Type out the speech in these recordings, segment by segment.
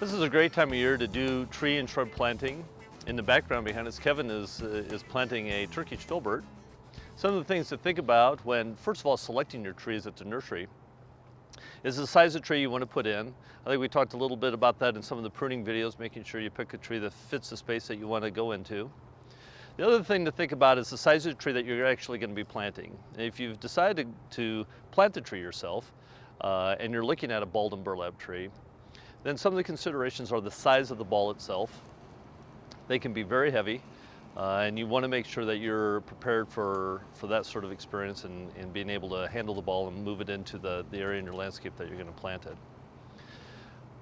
This is a great time of year to do tree and shrub planting. In the background behind us, Kevin is planting a Turkish filbert. Some of the things to think about when, first of all, selecting your trees at the nursery is the size of tree you want to put in. I think we talked a little bit about that in some of the pruning videos, making sure you pick a tree that fits the space that you want to go into. The other thing to think about is the size of the tree that you're actually going to be planting. If you've decided to plant the tree yourself and you're looking at a balled and burlap tree, then some of the considerations are the size of the ball itself. They can be very heavy, and you want to make sure that you're prepared for that sort of experience and being able to handle the ball and move it into the area in your landscape that you're going to plant it.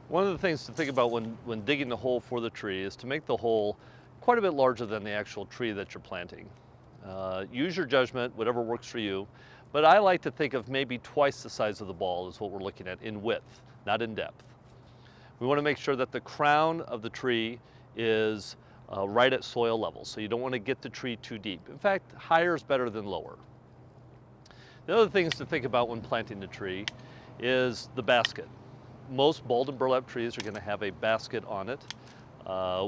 One of the things to think about when digging the hole for the tree is to make the hole quite a bit larger than the actual tree that you're planting. Use your judgment, whatever works for you, but I like to think of maybe twice the size of the ball is what we're looking at in width, not in depth. We want to make sure that the crown of the tree is right at soil level, so you don't want to get the tree too deep. In fact, higher is better than lower. The other things to think about when planting the tree is the basket. Most balled and burlap trees are going to have a basket on it.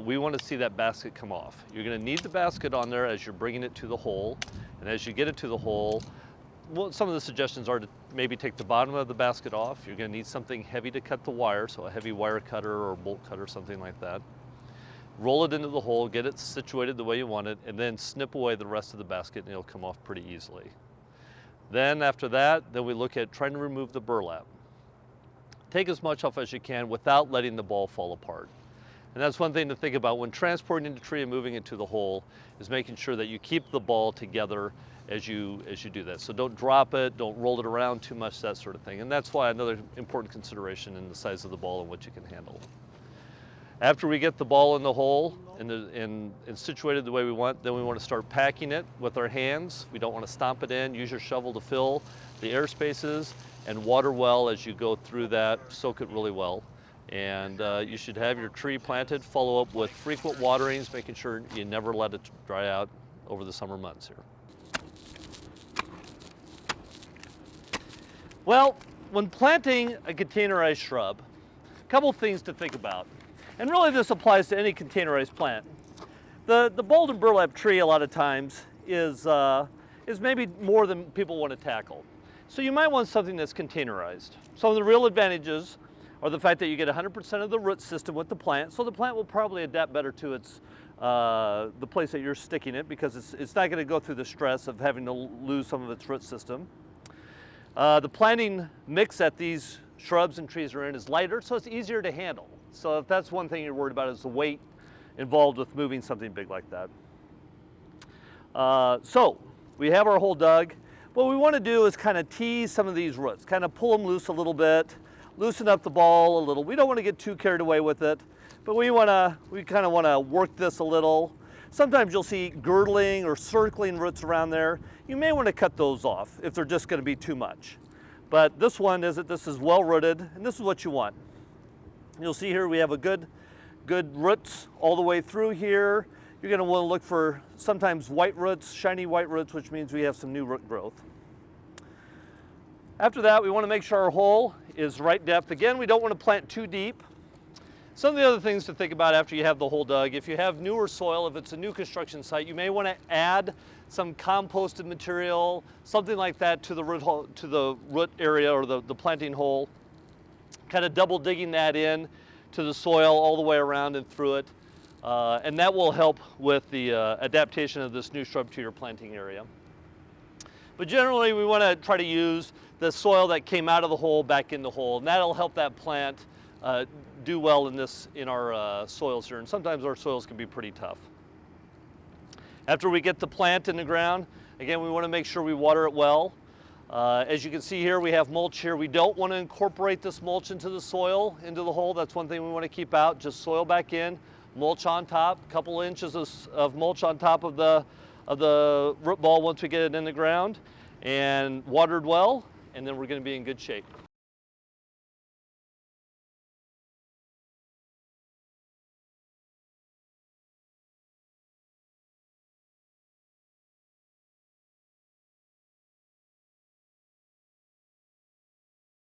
We want to see that basket come off. You're going to need the basket on there as you're bringing it to the hole, and as you get it to the hole, well, some of the suggestions are to maybe take the bottom of the basket off. You're going to need something heavy to cut the wire, so a heavy wire cutter or bolt cutter, something like that. Roll it into the hole, get it situated the way you want it, and then snip away the rest of the basket and it'll come off pretty easily. Then after that, we look at trying to remove the burlap. Take as much off as you can without letting the ball fall apart. And that's one thing to think about when transporting the tree and moving it to the hole, is making sure that you keep the ball together as you do that. So don't drop it, don't roll it around too much, that sort of thing. And that's why another important consideration in the size of the ball and what you can handle. After we get the ball in the hole and situated the way we want, then we want to start packing it with our hands. We don't want to stomp it in. Use your shovel to fill the air spaces and water well as you go through that. Soak it really well. And you should have your tree planted. Follow up with frequent waterings, making sure you never let it dry out over the summer months here. Well, when planting a containerized shrub, a couple things to think about. And really this applies to any containerized plant. The balled and burlap tree a lot of times is maybe more than people want to tackle. So you might want something that's containerized. Some of the real advantages are the fact that you get 100% of the root system with the plant, so the plant will probably adapt better to the place that you're sticking it, because it's not going to go through the stress of having to lose some of its root system. The planting mix that these shrubs and trees are in is lighter, so it's easier to handle. So if that's one thing you're worried about, is the weight involved with moving something big like that. So we have our hole dug. What we want to do is kind of tease some of these roots, kind of pull them loose a little bit, loosen up the ball a little. We don't want to get too carried away with it, but we kind of want to work this a little. Sometimes you'll see girdling or circling roots around there. You may want to cut those off if they're just going to be too much. But this one isn't. This is well rooted, and this is what you want. You'll see here we have a good roots all the way through here. You're going to want to look for sometimes white roots, shiny white roots, which means we have some new root growth. After that, we want to make sure our hole is right depth. Again, we don't want to plant too deep. Some of the other things to think about after you have the hole dug: if you have newer soil, if it's a new construction site, you may want to add some composted material, something like that, to the root area or the planting hole. Kind of double digging that in to the soil all the way around and through it. And that will help with the adaptation of this new shrub to your planting area. But generally we want to try to use the soil that came out of the hole back in the hole, and that'll help that plant do well in our soils here. And sometimes our soils can be pretty tough. After we get the plant in the ground, again, we want to make sure we water it well. As you can see here, we have mulch here. We don't want to incorporate this mulch into the soil, into the hole. That's one thing we want to keep out. Just soil back in, mulch on top, a couple inches of mulch on top of the root ball once we get it in the ground, and watered well, and then we're going to be in good shape.